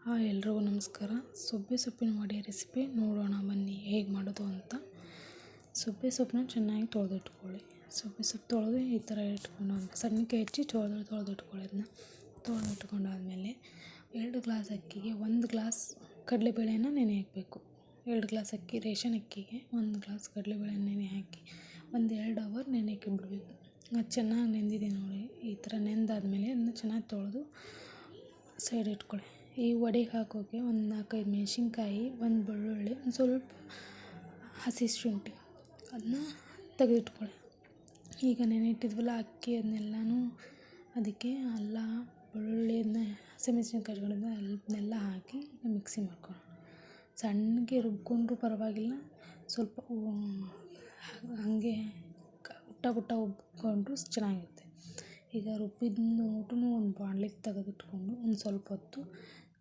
Hi ಎಲ್ರಿಗೂ ನಮಸ್ಕಾರ. ಸೊಪ್ಪಿನ ವಡೆ ರೆಸಿಪಿ ನೋಡೋಣ ಬನ್ನಿ ಹೇಗೆ ಮಾಡೋದು ಅಂತ. ಸೊಪ್ಪನ್ನ ಚೆನ್ನಾಗಿ ತೊಳೆದಿಟ್ಕೊಳ್ಳಿ. ಸೊಪ್ಪು ತೊಳೆದು ಈ ಥರ ಇಟ್ಕೊಂಡು ಸಣ್ಣಕ್ಕೆ ಹೆಚ್ಚಿ ತೊಳೆದಿಟ್ಕೊಳ್ಳಿ. ಅದನ್ನ ತೊಳೆದಿಟ್ಕೊಂಡಾದ್ಮೇಲೆ 2 ಗ್ಲಾಸ್ ಅಕ್ಕಿಗೆ 1 ಗ್ಲಾಸ್ ಕಡಲೆಬೇಳೆನ ನೆನೆ ಹಾಕಬೇಕು. 2 ಗ್ಲಾಸ್ ಅಕ್ಕಿ ರೇಷನ್ ಅಕ್ಕಿಗೆ 1 ಗ್ಲಾಸ್ ಕಡಲೆಬೇಳೆ ನೆನೆ ಹಾಕಿ 1-2 ಅವರ್ ನೆನೆಕ್ಕೆ ಬಿಡಬೇಕು. ಅದು ಚೆನ್ನಾಗಿ ನೆಂದಿದೆ ನೋಡಿ. ಈ ಥರ ನೆಂದಾದ್ಮೇಲೆ ಅದನ್ನ ಚೆನ್ನಾಗಿ ತೊಳೆದು ಸೈಡ್ ಇಟ್ಕೊಳ್ಳಿ. ಈ ವಡೆಗೆ ಹಾಕೋಕ್ಕೆ 4-5 ಮೆಣಸಿನ್ಕಾಯಿ, 1 ಬೆಳ್ಳುಳ್ಳಿ, ಒಂದು ಸ್ವಲ್ಪ ಹಸಿ ಶುಂಠಿ ಅದನ್ನ ತೆಗೆದಿಟ್ಕೊಳ್ಳಿ. ಈಗ ನೆನೆಯಿಟ್ಟಿದ್ವಲ್ಲ ಅಕ್ಕಿ ಅದನ್ನೆಲ್ಲನೂ ಅದಕ್ಕೆ ಅಲ್ಲ, ಬೆಳ್ಳುಳ್ಳಿ ಹಸಿಮೆಣಸಿನ್ಕಾಯಿಗಳನ್ನ ಅದನ್ನೆಲ್ಲ ಹಾಕಿ ಮಿಕ್ಸಿ ಮಾಡ್ಕೊಳ್ಳೋಣ. ಸಣ್ಣಗೆ ರುಬ್ಕೊಂಡ್ರೂ ಪರವಾಗಿಲ್ಲ, ಸ್ವಲ್ಪ ಹಾಗೆ ಪುಟ್ಟ ಉಬ್ಕೊಂಡ್ರೂ ಚೆನ್ನಾಗಿರುತ್ತೆ. ಈಗ ರುಬ್ಬಿದ ನೋಟು ಒಂದು ಬಾಣಲಿಗೆ ತೆಗೆದಿಟ್ಕೊಂಡು ಒಂದು ಸ್ವಲ್ಪ ಹೊತ್ತು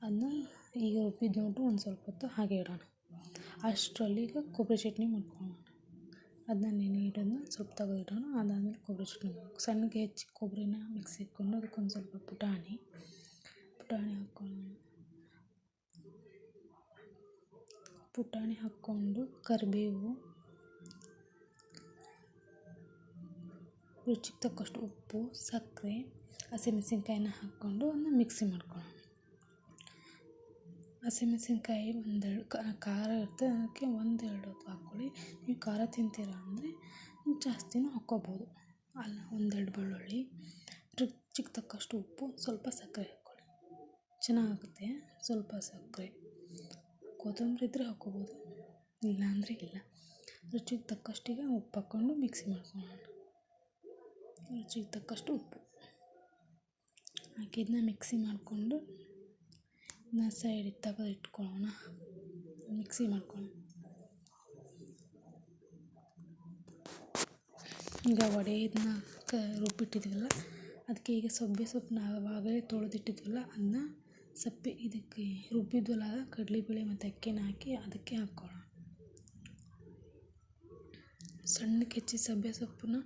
ಅದನ್ನ ರುಬ್ಬಿದ ನೋಟು ಒಂದು ಸ್ವಲ್ಪ ಹೊತ್ತು ಹಾಗೆ ಇಡೋಣ. ಅಷ್ಟರಲ್ಲಿ ಈಗ ಕೊಬ್ಬರಿ ಚಟ್ನಿ ಮಾಡ್ಕೊಳ್ಳೋಣ. ಅದನ್ನ ನೆನೆ ಇಡೋದನ್ನ ಸ್ವಲ್ಪ ತೆಗೆದಿಡೋಣ. ಅದಾದಮೇಲೆ ಕೊಬ್ಬರಿ ಚಟ್ನಿ ಸಣ್ಣಗೆ ಹೆಚ್ಚಿ ಕೊಬ್ಬರಿನ ಮಿಕ್ಸಿ ಇಟ್ಕೊಂಡು ಅದಕ್ಕೊಂದು ಸ್ವಲ್ಪ ಪುಟಾಣಿ ಹಾಕ್ಕೊಳ್ಳೋಣ. ಪುಟಾಣಿ ಹಾಕ್ಕೊಂಡು ಕರಿಬೇವು, ರುಚಿಗೆ ತಕ್ಕಷ್ಟು ಉಪ್ಪು, ಸಕ್ಕರೆ, ಹಸಿಮೆಣಸಿನ್ಕಾಯಿನ ಹಾಕ್ಕೊಂಡು ಅದನ್ನ ಮಿಕ್ಸಿ ಮಾಡ್ಕೊಳ್ಳೋಣ. ಹಸಿಮೆಣಸಿನ್ಕಾಯಿ 1-2 ಖಾರ ಇರುತ್ತೆ, ಅದಕ್ಕೆ 1-2 ಹಾಕ್ಕೊಳ್ಳಿ. ನೀವು ಖಾರ ತಿಂತೀರ ಅಂದರೆ ಜಾಸ್ತಿನೂ ಹಾಕ್ಕೋಬೋದು. ಅಲ್ಲ 1-2 ಬೆಳ್ಳುಳ್ಳಿ, ರುಚಿಗೆ ತಕ್ಕಷ್ಟು ಉಪ್ಪು, ಸ್ವಲ್ಪ ಸಕ್ಕರೆ ಹಾಕ್ಕೊಳ್ಳಿ. ಚೆನ್ನಾಗುತ್ತೆ. ಸ್ವಲ್ಪ ಸಕ್ಕರೆ, ಕೊತ್ತಂಬರಿ ಇದ್ದರೆ ಹಾಕ್ಕೋಬೋದು, ಇಲ್ಲಾಂದರೆ ಇಲ್ಲ. ರುಚಿಗೆ ತಕ್ಕಷ್ಟಿಗೆ ಉಪ್ಪು ಹಾಕ್ಕೊಂಡು ಮಿಕ್ಸಿ ಮಾಡ್ಕೊಳ್ಳೋಣ. ರುಚಿಗೆ ತಕ್ಕಷ್ಟು ಉಪ್ಪು ಹಾಕಿದ್ದನ್ನ ಮಿಕ್ಸಿ ಮಾಡಿಕೊಂಡು ಸೈಡಿಗೆ ತೆಗೆದಿಟ್ಕೊಳ್ಳೋಣ. ಮಿಕ್ಸಿ ಮಾಡ್ಕೊಳ್ಳೋಣ. ಈಗ ವಡೆ ಇದನ್ನ ರುಬ್ಬಿಟ್ಟಿದ್ವಲ್ಲ, ಅದಕ್ಕೆ ಈಗ ಸೊಪ್ಪನ್ನ ಆವಾಗಲೇ ತೊಳೆದಿಟ್ಟಿದ್ವಲ್ಲ ಅದನ್ನ ಇದಕ್ಕೆ ರುಬ್ಬಿದ್ವಲ್ಲ ಕಡಲೆಬೇಳೆ ಮತ್ತು ಅಕ್ಕಿನ ಹಾಕಿ ಅದಕ್ಕೆ ಹಾಕ್ಕೊಳ್ಳೋಣ. ಸಣ್ಣಕ್ಕೆ ಹೆಚ್ಚಿ ಸೊಪ್ಪನ್ನ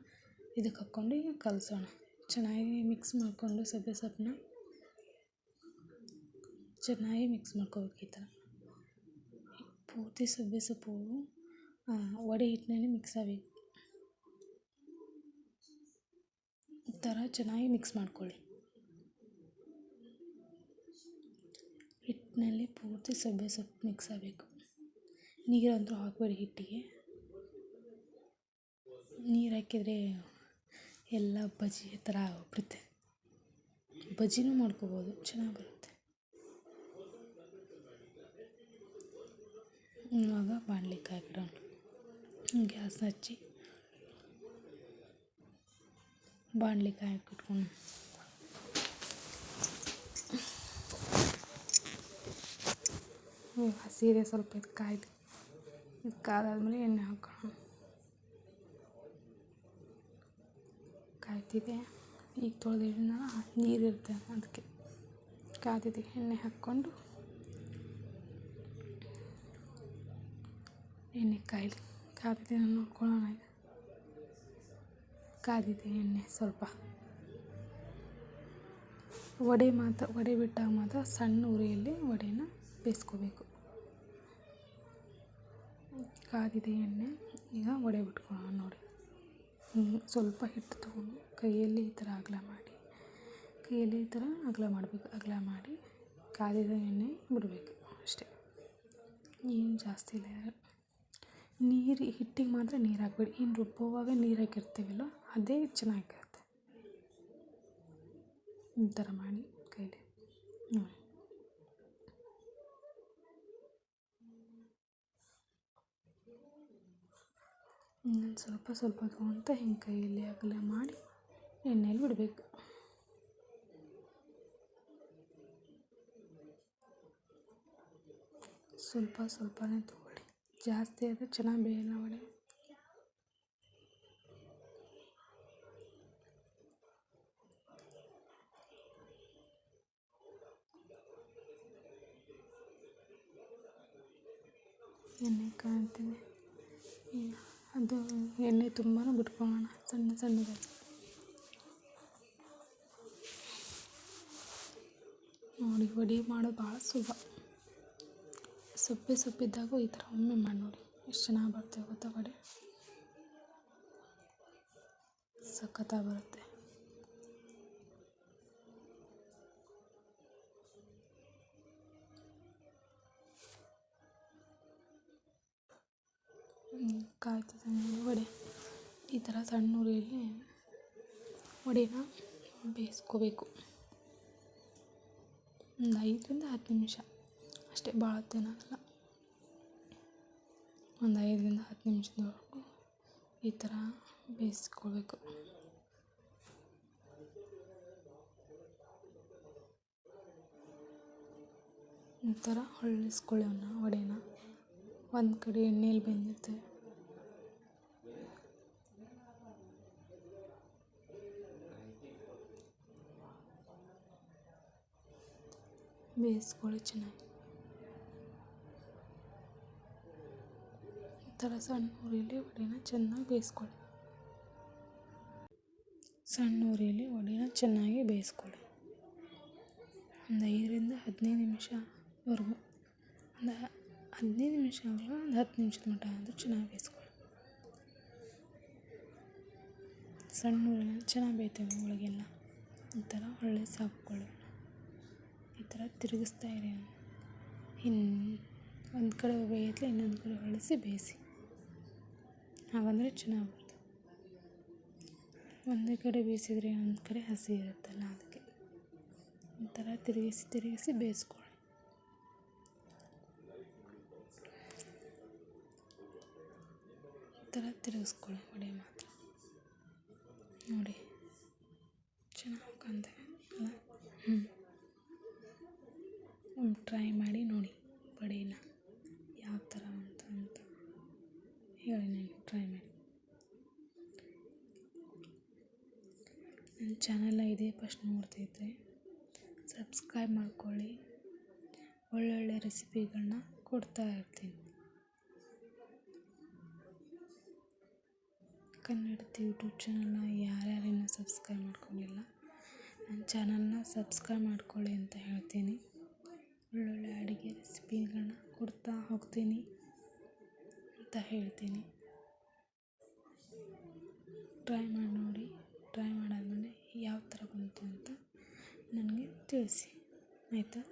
ಇದಕ್ಕೆ ಹಾಕ್ಕೊಂಡು ಈಗ ಕಲಸೋಣ. ಚೆನ್ನಾಗಿ ಮಿಕ್ಸ್ ಮಾಡಿಕೊಂಡು ಸೊಪ್ಪನ್ನ ಚೆನ್ನಾಗಿ ಮಿಕ್ಸ್ ಮಾಡ್ಕೋಬೇಕು. ಈ ಥರ ಪೂರ್ತಿ ಸೊಪ್ಪು ವಡೆ ಹಿಟ್ಟಿನಲ್ಲಿ ಮಿಕ್ಸ್ ಆಗಬೇಕು. ಈ ಥರ ಚೆನ್ನಾಗಿ ಮಿಕ್ಸ್ ಮಾಡ್ಕೊಳ್ಳಿ. ಹಿಟ್ಟಿನಲ್ಲಿ ಪೂರ್ತಿ ಸೊಪ್ಪು ಮಿಕ್ಸ್ ಆಗಬೇಕು. ನೀರಂತೂ ಹಾಕಬೇಡಿ ಹಿಟ್ಟಿಗೆ. ನೀರು ಹಾಕಿದರೆ ಎಲ್ಲ ಬಜ್ಜಿ ಥರ ಆಗೋಗ್ಬಿಡುತ್ತೆ. ಬಜ್ಜಿನೂ ಮಾಡ್ಕೋಬೋದು, ಚೆನ್ನಾಗಿ ಬರುತ್ತೆ. ಇವಾಗ ಬಾಣಲಿ ಕಾಯ್ಬಿಡೋಣ. ಗ್ಯಾಸ್ ಹಚ್ಚಿ ಬಾಣಲಿ ಕಾಯಕ್ಕಿಟ್ಕೊಂಡು ಹಸಿದೆ ಸ್ವಲ್ಪ ಇದು ಕಾಯ್ದು ಕಾದಾದ್ಮೇಲೆ ಎಣ್ಣೆ ಹಾಕೋಣ. ಕಾಯ್ತಿದೆ. ಈಗ ತೊಳೆದಿಡೋಣ. ನೀರಿರುತ್ತೆ ಅದಕ್ಕೆ ಕಾದಿದೆ. ಎಣ್ಣೆ ಹಾಕ್ಕೊಂಡು ಎಣ್ಣೆ ಕಾದಿದೆ ನೋಡ್ಕೊಳ್ಳೋಣ. ಈಗ ಕಾದಿದೆ ಎಣ್ಣೆ. ಸ್ವಲ್ಪ ವಡೆ ಬಿಟ್ಟಾಗ ಮಾತ್ರ ಸಣ್ಣ ಉರಿಯಲ್ಲಿ ವಡೆನ ಬೇಯಿಸ್ಕೋಬೇಕು. ಕಾದಿದೆ ಎಣ್ಣೆ. ಈಗ ವಡೆ ಬಿಟ್ಕೊಳ್ಳೋಣ ನೋಡಿ. ಸ್ವಲ್ಪ ಹಿಟ್ಟು ತೊಗೊಂಡು ಕೈಯಲ್ಲಿ ಈ ಥರ ಅಗಲ ಮಾಡಬೇಕು. ಅಗಲ ಮಾಡಿ ಕಾದಿದ ಎಣ್ಣೆ ಬಿಡಬೇಕು ಅಷ್ಟೇ. ಏನು ಜಾಸ್ತಿ ಇಲ್ಲ. ಹಿಟ್ಟಿಗೆ ಮಾತ್ರ ನೀರು ಹಾಕಬೇಡಿ. ಇನ್ನು ರುಬ್ಬುವಾಗ ನೀರು ಹಾಕಿರ್ತೀವಲ್ಲ ಅದೇ ಚೆನ್ನಾಗಿರುತ್ತೆ. ಈ ಥರ ಮಾಡಿ ಕೈಲಿ ನೋಡಿ. ಇನ್ನೊಂದು ಸ್ವಲ್ಪ ತೊಗೊಂತ ಹಿಂಗೆ ಕೈಯಲ್ಲಿ ಅಗಲ ಮಾಡಿ ಎಣ್ಣೆಯಲ್ಲಿ ಬಿಡಬೇಕು. ಸ್ವಲ್ಪನೇ ತೊಗೊಳ್ಳಿ, ಜಾಸ್ತಿ ಆದರೆ ಚೆನ್ನಾಗಿ ಬೇಯಲ್ಲ ವಡೆ. ಎಣ್ಣೆ ಕಾಣ್ತಿದೆ. ಅದು ಎಣ್ಣೆ ತುಂಬಾ ಬಿಟ್ಕೊಳ್ಳೋಣ ಸಣ್ಣದಾಗಿ ನೋಡಿ. ನೋಡಿ ವಡೆ ಮಾಡೋದು ಭಾಳ ಸುಲಭ. ಸೊಪ್ಪಿದ್ದಾಗೂ ಈ ಥರ ಒಮ್ಮೆ ಮಾಡಿ ನೋಡಿ ಎಷ್ಟು ಚೆನ್ನಾಗಿ ಬರ್ತವೆ ಗೊತ್ತಾ ವಡೆ. ಸಖತ್ತಾಗಿ ಬರುತ್ತೆ. ಕಾಯ್ತದೆ ನೋಡಿ ವಡೆ. ಈ ಥರ ಸಣ್ಣ ಉರಿಯಲ್ಲಿ ವಡೆನ ಬೇಯಿಸ್ಕೋಬೇಕು. ಒಂದು 5ರಿಂದ 10 ನಿಮಿಷ ಅಷ್ಟೇ, ಭಾಳ ಹೊತ್ತೇನಾಗಲ್ಲ. ಒಂದು 5ರಿಂದ 10 ನಿಮಿಷದವರೆಗೂ ಈ ಥರ ಬೇಯಿಸ್ಕೊಳ್ಬೇಕು. ಈ ಥರ ಹೊಳ್ಳಿಸ್ಕೊಳ್ಳಿ ವಡೆನ. ಒಂದು ಕಡೆ ಎಣ್ಣೆಯಲ್ಲಿ ಬೆಂದಿರ್ತವೆ. ಬೇಯಿಸ್ಕೊಳ್ಳಿ ಚೆನ್ನಾಗಿ. ಈ ಥರ ಸಣ್ಣ ಉರಿಯಲ್ಲಿ ವಡೆನ ಚೆನ್ನಾಗಿ ಬೇಯಿಸ್ಕೊಳ್ಳಿ. ಒಂದು 5ರಿಂದ 15 ನಿಮಿಷವರೆಗೂ, ಒಂದು 15 ನಿಮಿಷ ಅಲ್ಲ, ಒಂದು 10 ನಿಮಿಷದ ಮಟ್ಟ ಆದರೂ ಚೆನ್ನಾಗಿ ಬೇಯಿಸ್ಕೊಳ್ಳಿ. ಸಣ್ಣ ಉರಿಯಲ್ಲಿ ಚೆನ್ನಾಗಿ ಬೇಯ್ತವೆ ಒಳಗೆಲ್ಲ. ಈ ಥರ ಹೊಳ್ಳಿಸಿ ಹಾಕ್ಕೊಳ್ಳಿ. ಈ ಥರ ತಿರುಗಿಸ್ತಾ ಇರಿ. ಒಂದು ಕಡೆ ಬೇಯತ್ಲೆ ಇನ್ನೊಂದು ಕಡೆ ಹೊಳ್ಳಿಸಿ ಬೇಯಿಸಿ. ಹಾಗಂದರೆ ಚೆನ್ನಾಗಿ ಬರುತ್ತೆ. ಒಂದೇ ಕಡೆ ಬೇಯಿಸಿದರೆ ಒಂದು ಕಡೆ ಹಸಿ ಇರುತ್ತಲ್ಲ, ಅದಕ್ಕೆ ಈ ಥರ ತಿರುಗಿಸಿ ಬೇಯಿಸ್ಕೊಳ್ಳಿ. ಈ ಥರ ತಿರುಗಿಸ್ಕೊಳ್ಳಿ ವಡೆ ಮಾತ್ರ. ನೋಡಿ ಚೆನ್ನಾಗಿ ಕಾಣ್ತವೆ ಅಲ್ಲ. ಟ್ರೈ ಮಾಡಿ ನೋಡಿ ವಡೆನ ಯಾವ ಥರ ಅಂತ ಹೇಳಿ ನಾನು ಟ್ರೈ ಮಾಡಿ. ನನ್ನ ಚಾನಲ್ನ ಇದೇ ಫಸ್ಟ್ ನೋಡ್ತಿದ್ರೆ ಸಬ್ಸ್ಕ್ರೈಬ್ ಮಾಡ್ಕೊಳ್ಳಿ. ಒಳ್ಳೊಳ್ಳೆ ರೆಸಿಪಿಗಳನ್ನ ಕೊಡ್ತಾ ಇರ್ತೀನಿ. ಕನ್ನಡತಿ ಯೂಟ್ಯೂಬ್ ಚಾನಲ್ನ ಯಾರ್ಯಾರಿನ್ನೂ ಸಬ್ಸ್ಕ್ರೈಬ್ ಮಾಡ್ಕೊಂಡಿಲ್ಲ, ನನ್ನ ಚಾನಲ್ನ ಸಬ್ಸ್ಕ್ರೈಬ್ ಮಾಡ್ಕೊಳ್ಳಿ ಅಂತ ಹೇಳ್ತೀನಿ. ಒಳ್ಳೊಳ್ಳೆ ಅಡುಗೆ ರೆಸಿಪಿಗಳನ್ನ ಕೊಡ್ತಾ ಹೋಗ್ತೀನಿ ಅಂತ ಹೇಳ್ತೀನಿ. ಟ್ರೈ ಮಾಡಿ ನೋಡಿ. ಟ್ರೈ ಮಾಡಾದ್ಮೇಲೆ ಯಾವ ಥರ ಬಂತು ಅಂತ ನನಗೆ ತಿಳಿಸಿ, ಆಯಿತಾ.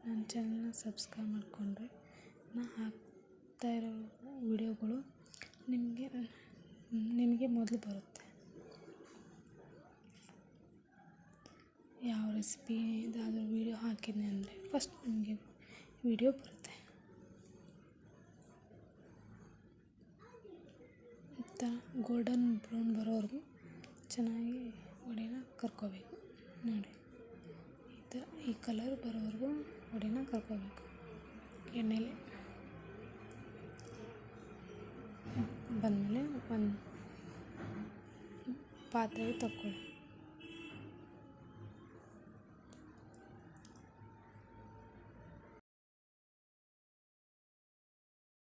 ನನ್ನ ಚಾನಲ್ನ ಸಬ್ಸ್ಕ್ರೈಬ್ ಮಾಡಿಕೊಂಡ್ರೆ ನಾನು ಹಾಕ್ತಾ ಇರೋ ವಿಡಿಯೋಗಳು ನಿಮಗೆ ಮೊದಲು ಬರುತ್ತೆ. ಯಾವ ರೆಸಿಪಿ ಇದಾದರೂ ವೀಡಿಯೋ ಹಾಕಿದ್ದೆ ಅಂದರೆ ಫಸ್ಟ್ ನಿಮಗೆ ವಿಡಿಯೋ ಬರುತ್ತೆ. ಈ ಥರ ಗೋಲ್ಡನ್ ಬ್ರೌನ್ ಬರೋವರೆಗೂ ಚೆನ್ನಾಗಿ ವಡೆನ ಕರ್ಕೋಬೇಕು. ನೋಡಿ ಈ ಥರ ಈ ಕಲರ್ ಬರೋವರೆಗೂ ವಡೆನ ಕರ್ಕೋಬೇಕು ಎಣ್ಣೆಲಿ. ಬಂದಮೇಲೆ ಒಂದು ಪಾತ್ರೆಗೆ ತಕ್ಕೊಳ್ಳಿ.